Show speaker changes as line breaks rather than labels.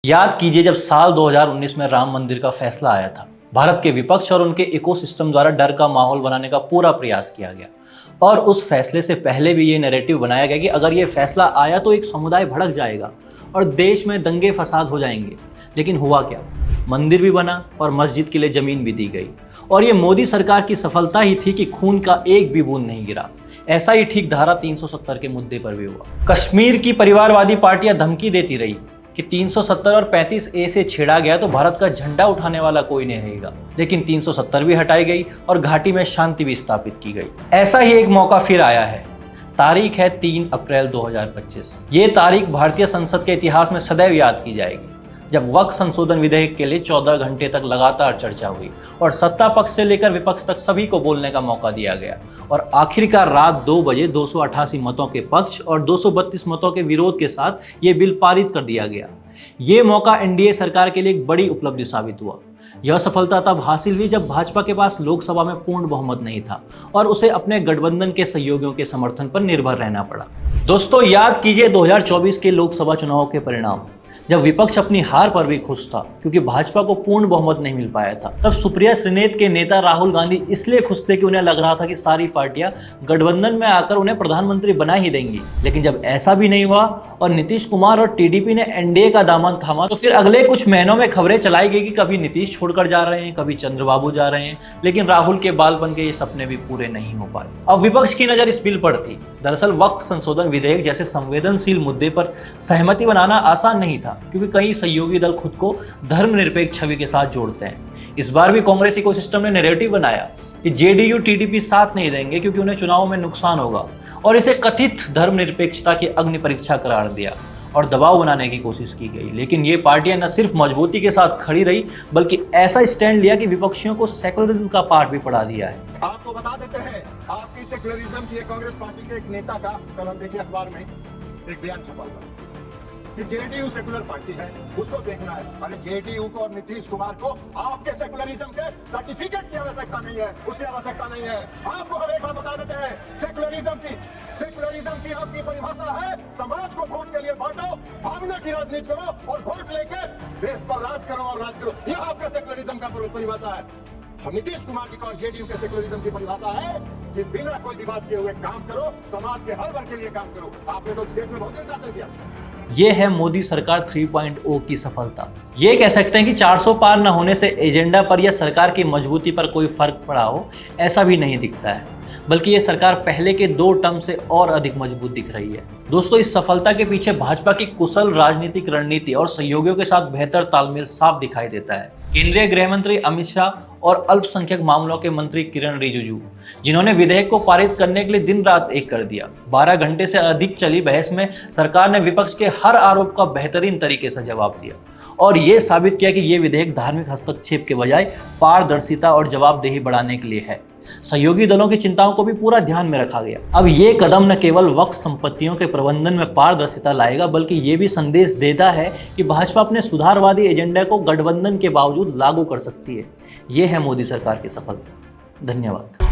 याद कीजिए जब साल 2019 में राम मंदिर का फैसला आया था, भारत के विपक्ष और उनके इकोसिस्टम द्वारा डर का माहौल बनाने का पूरा प्रयास किया गया। और उस फैसले से पहले भी ये नैरेटिव बनाया गया कि अगर ये फैसला आया तो एक समुदाय भड़क जाएगा और देश में दंगे फसाद हो जाएंगे। लेकिन हुआ क्या? मंदिर भी बना और मस्जिद के लिए जमीन भी दी गई। और ये मोदी सरकार की सफलता ही थी कि खून का एक भी बूंद नहीं गिरा। ऐसा ही ठीक धारा 370 के मुद्दे पर भी हुआ। कश्मीर की परिवारवादी पार्टियां धमकी देती रही कि 370 और 35A से छेड़ा गया तो भारत का झंडा उठाने वाला कोई नहीं रहेगा। लेकिन 370 भी हटाई गई और घाटी में शांति भी स्थापित की गई। ऐसा ही एक मौका फिर आया है। तारीख है 3 अप्रैल 2025। ये तारीख भारतीय संसद के इतिहास में सदैव याद की जाएगी, जब वक्फ संशोधन विधेयक के लिए 14 घंटे तक लगातार चर्चा हुई और सत्ता पक्ष से लेकर विपक्ष तक सभी को बोलने का मौका दिया गया। और आखिरकार रात 2 बजे 288 मतों के पक्ष और 232 मतों के विरोध के साथ ये बिल पारित कर दिया गया। ये मौका एनडीए सरकार के लिए एक बड़ी उपलब्धि साबित हुआ। यह सफलता तब हासिल हुई जब भाजपा के पास लोकसभा में पूर्ण बहुमत नहीं था और उसे अपने गठबंधन के सहयोगियों के समर्थन पर निर्भर रहना पड़ा। दोस्तों, याद कीजिए 2024 के लोकसभा चुनाव के परिणाम, जब विपक्ष अपनी हार पर भी खुश था क्योंकि भाजपा को पूर्ण बहुमत नहीं मिल पाया था। तब सुप्रिया श्रीनेत के नेता राहुल गांधी इसलिए खुश थे कि उन्हें लग रहा था कि सारी पार्टियां गठबंधन में आकर उन्हें प्रधानमंत्री बना ही देंगी। लेकिन जब ऐसा भी नहीं हुआ और नीतीश कुमार और टीडीपी ने एनडीए का दामन थामा, तो फिर अगले कुछ महीनों में खबरें चलाई गई कि कभी नीतीश छोड़कर जा रहे हैं, कभी चंद्रबाबू जा रहे हैं। लेकिन राहुल के बालपन के ये सपने भी पूरे नहीं हो पाए। अब विपक्ष की नजर इस बिल पर थी। दरअसल वक्फ संशोधन विधेयक जैसे संवेदनशील मुद्दे पर सहमति बनाना आसान नहीं था, क्योंकि कई सहयोगी दल खुद को धर्मनिरपेक्ष छवि के साथ जोड़ते हैं। इस बार भी कांग्रेस इकोसिस्टम ने नैरेटिव बनाया कि जेडीयू टीडीपी साथ नहीं देंगे क्योंकि उन्हें चुनाव में नुकसान होगा, और इसे कथित धर्मनिरपेक्षता की अग्नि परीक्षा करार दिया और दबाव बनाने की कोशिश की गई। लेकिन ये पार्टियां न सिर्फ मजबूती के साथ खड़ी रही, बल्कि ऐसा स्टैंड लिया कि विपक्षियों को सेकुलरिज्म का पाठ भी पढ़ा दिया है।
आपको बता देते हैं, आपकी सेकुलरिज्म की कांग्रेस पार्टी के एक नेता का कल हम देखिए अखबार में एक बयान छपा हुआ कि जेडीयू सेकुलर पार्टी है, उसको देखना है। अरे जेडीयू को और नीतीश कुमार को आपके सेकुलरिज्म के सर्टिफिकेट की आवश्यकता नहीं है, उसकी आवश्यकता नहीं है। आपको हम एक बात बता देते हैं, सेकुलरिज्म की आपकी परिभाषा है समाज को वोट के लिए बांटो, भावना की राजनीति करो और वोट लेके देश पर राज करो और राज करो। यह आपका सेकुलरिज्म का परिभाषा है। नीतीश कुमार की और जेडीयू के सेकुलरिज्म की परिभाषा है कि बिना कोई विवाद किए हुए काम करो, समाज के हर वर्ग के लिए काम करो। आपने तो देश में बहुत दिन शासन किया।
ये है मोदी सरकार 3.0 की सफलता। ये कह सकते हैं कि 400 पार न होने से एजेंडा पर या सरकार की मजबूती पर कोई फर्क पड़ा हो, ऐसा भी नहीं दिखता है। बल्कि ये सरकार पहले के 2 टर्म से और अधिक मजबूत दिख रही है। दोस्तों, इस सफलता के पीछे भाजपा की कुशल राजनीतिक रणनीति और सहयोगियों के साथ बेहतर तालमेल साफ दिखाई देता है। केंद्रीय गृह मंत्री अमित शाह और अल्पसंख्यक मामलों के मंत्री किरण रिजिजू, जिन्होंने विधेयक को पारित करने के लिए दिन रात एक कर दिया। 12 घंटे से अधिक चली बहस में सरकार ने विपक्ष के हर आरोप का बेहतरीन तरीके से जवाब दिया और ये साबित किया कि ये विधेयक धार्मिक हस्तक्षेप के बजाय पारदर्शिता और जवाबदेही बढ़ाने के लिए है। सहयोगी दलों की चिंताओं को भी पूरा ध्यान में रखा गया। अब ये कदम न केवल वक्फ संपत्तियों के प्रबंधन में पारदर्शिता लाएगा, बल्कि ये भी संदेश देता है कि भाजपा अपने सुधारवादी एजेंडा को गठबंधन के बावजूद लागू कर सकती है। ये है मोदी सरकार की सफलता। धन्यवाद।